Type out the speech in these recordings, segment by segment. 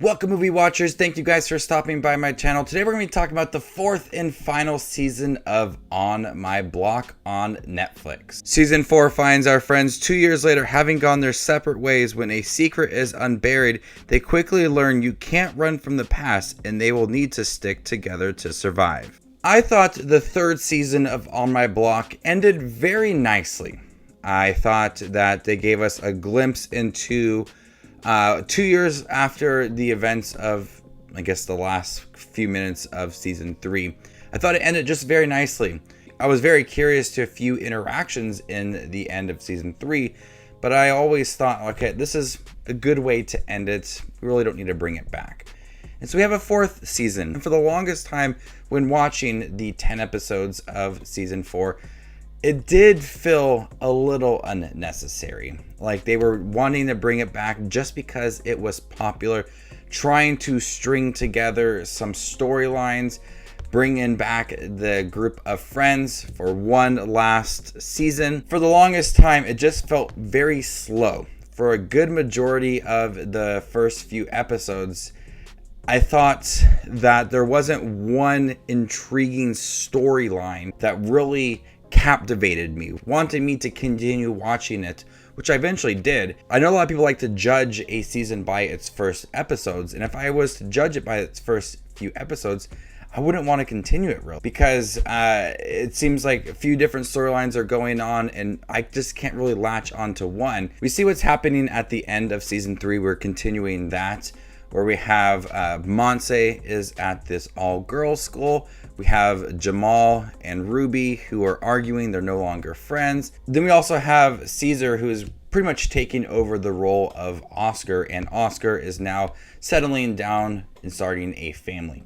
Welcome, movie watchers. Thank you guys for stopping by my channel. Today we're going to be talking about the fourth and final season of On My Block on Netflix. Season 4 finds our friends 2 years later having gone their separate ways. When a secret is unburied, they quickly learn you can't run from the past and they will need to stick together to survive. I thought the third season of On My Block ended very nicely. I thought that they gave us a glimpse into 2 years after the events of, I guess, the last few minutes of season 3. I thought it ended just very nicely. I was very curious to a few interactions in the end of season 3, but I always thought, okay, this is a good way to end it. We really don't need to bring it back. And so we have a fourth season. And for the longest time when watching the 10 episodes of season 4, it did feel a little unnecessary. Like they were wanting to bring it back just because it was popular, trying to string together some storylines, bring in back the group of friends for one last season. For the longest time, it just felt very slow. For a good majority of the first few episodes, I thought that there wasn't one intriguing storyline that really captivated me, wanted me to continue watching it, which I eventually did. I know a lot of people like to judge a season by its first episodes, and if I was to judge it by its first few episodes, I wouldn't want to continue it really, because it seems like a few different storylines are going on and I just can't really latch onto one. We see what's happening at the end of season 3. We're continuing that, where we have Monse is at this all-girls school. We have Jamal and Ruby who are arguing. They're no longer friends. Then we also have Ceasar, who is pretty much taking over the role of Oscar, and Oscar is now settling down and starting a family.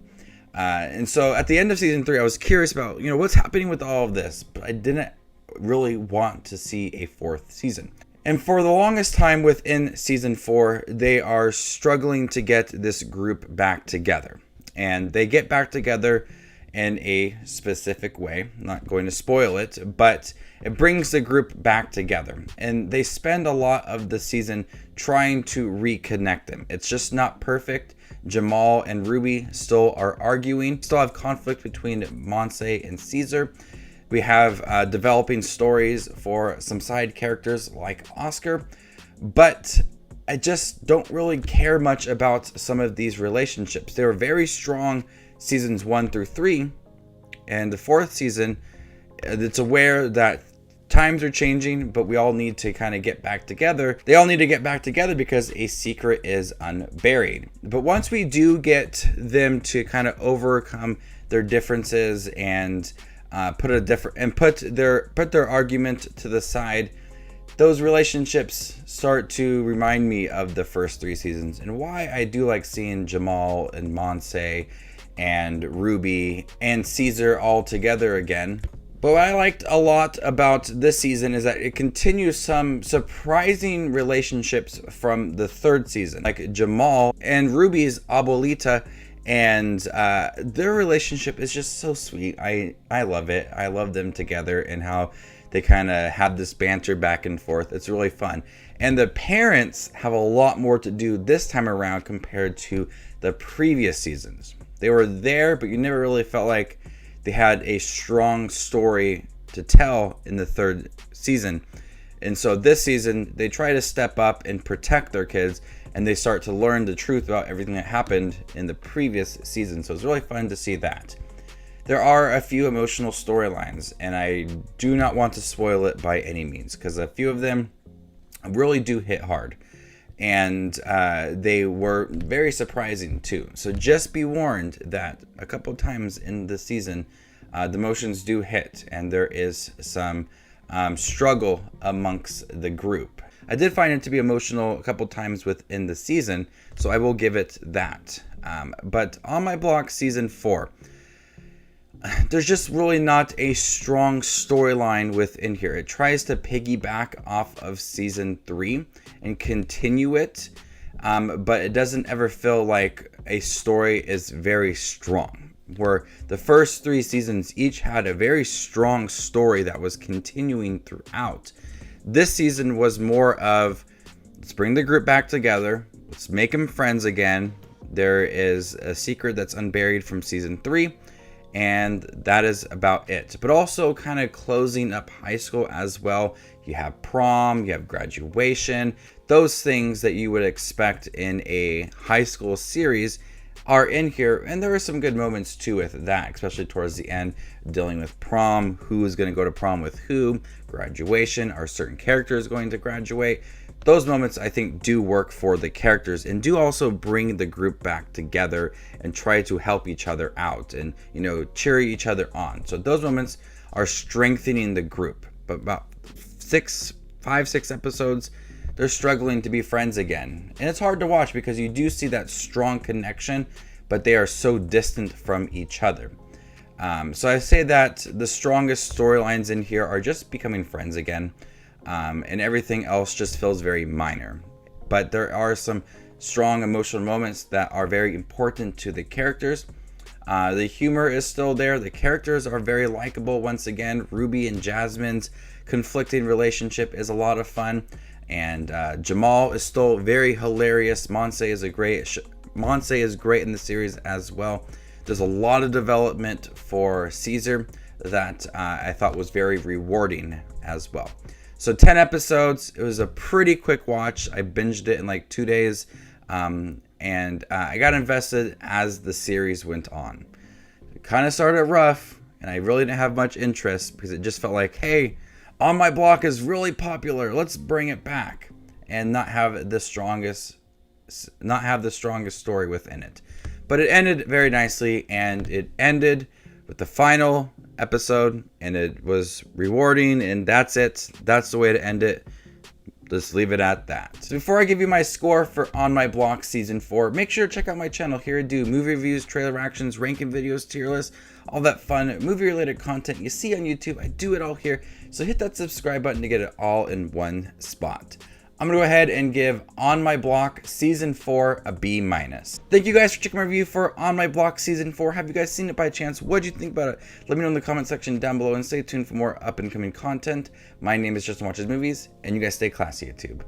And so at the end of season 3, I was curious about, what's happening with all of this, but I didn't really want to see a fourth season. And for the longest time within season 4, they are struggling to get this group back together. And they get back together in a specific way. I'm not going to spoil it, but it brings the group back together. And they spend a lot of the season trying to reconnect them. It's just not perfect. Jamal and Ruby still are arguing, still have conflict between Monse and Ceasar. We have developing stories for some side characters like Oscar, but I just don't really care much about some of these relationships. They were very strong seasons 1 through 3, and the fourth season, it's aware that times are changing, but we all need to kind of get back together. They all need to get back together because a secret is unburied. But once we do get them to kind of overcome their differences and put their argument to the side, those relationships start to remind me of the first 3 seasons, and why I do like seeing Jamal and Monse and Ruby and Ceasar all together again. But what I liked a lot about this season is that it continues some surprising relationships from the third season, like Jamal and Ruby's abuelita. And their relationship is just so sweet. I love it. I love them together and how they kind of have this banter back and forth. It's really fun. And the parents have a lot more to do this time around compared to the previous seasons. They were there, but you never really felt like they had a strong story to tell in the third season. And so this season, they try to step up and protect their kids, and they start to learn the truth about everything that happened in the previous season. So it's really fun to see that. There are a few emotional storylines, and I do not want to spoil it by any means, because a few of them really do hit hard. And they were very surprising too. So just be warned that a couple times in the season, the emotions do hit, and there is some struggle amongst the group. I did find it to be emotional a couple times within the season, so I will give it that. But On My Block season 4, there's just really not a strong storyline within here. It tries to piggyback off of season 3 and continue it, but it doesn't ever feel like a story is very strong. Where the first 3 seasons each had a very strong story that was continuing throughout. This season was more of, let's bring the group back together, let's make them friends again, There is a secret that's unburied from season 3, and that is about it. But also kind of closing up high school as well. You have prom, you have graduation, those things that you would expect in a high school series are in here, and there are some good moments too with that, especially towards the end, dealing with prom, who is going to go to prom with who, graduation, are certain characters going to graduate. Those moments I think do work for the characters and do also bring the group back together and try to help each other out and, you know, cheer each other on. So those moments are strengthening the group. But about 5, 6 episodes, they're struggling to be friends again. And it's hard to watch because you do see that strong connection, but they are so distant from each other. So I say that the strongest storylines in here are just becoming friends again. And everything else just feels very minor. But there are some strong emotional moments that are very important to the characters. The humor is still there. The characters are very likable once again. Ruby and Jasmine's conflicting relationship is a lot of fun. And Jamal is still very hilarious. Monse is great in the series as well. There's a lot of development for Ceasar that I thought was very rewarding as well. So 10 episodes. It was a pretty quick watch. I binged it in like 2 days. And I got invested as the series went on. It kind of started rough, and I really didn't have much interest because it just felt like, hey, On My Block is really popular. Let's bring it back and not have the strongest story within it. But it ended very nicely, and it ended with the final episode, and it was rewarding, and that's it. That's the way to end it. Just leave it at that. So before I give you my score for On My Block Season 4, make sure to check out my channel. Here I do movie reviews, trailer reactions, ranking videos, tier lists, all that fun movie-related content you see on YouTube. I do it all here. So hit that subscribe button to get it all in one spot. I'm going to go ahead and give On My Block Season 4 a B-. Thank you guys for checking my review for On My Block Season 4. Have you guys seen it by chance? What do you think about it? Let me know in the comment section down below, and stay tuned for more up-and-coming content. My name is Justin Watches Movies, and you guys stay classy, YouTube.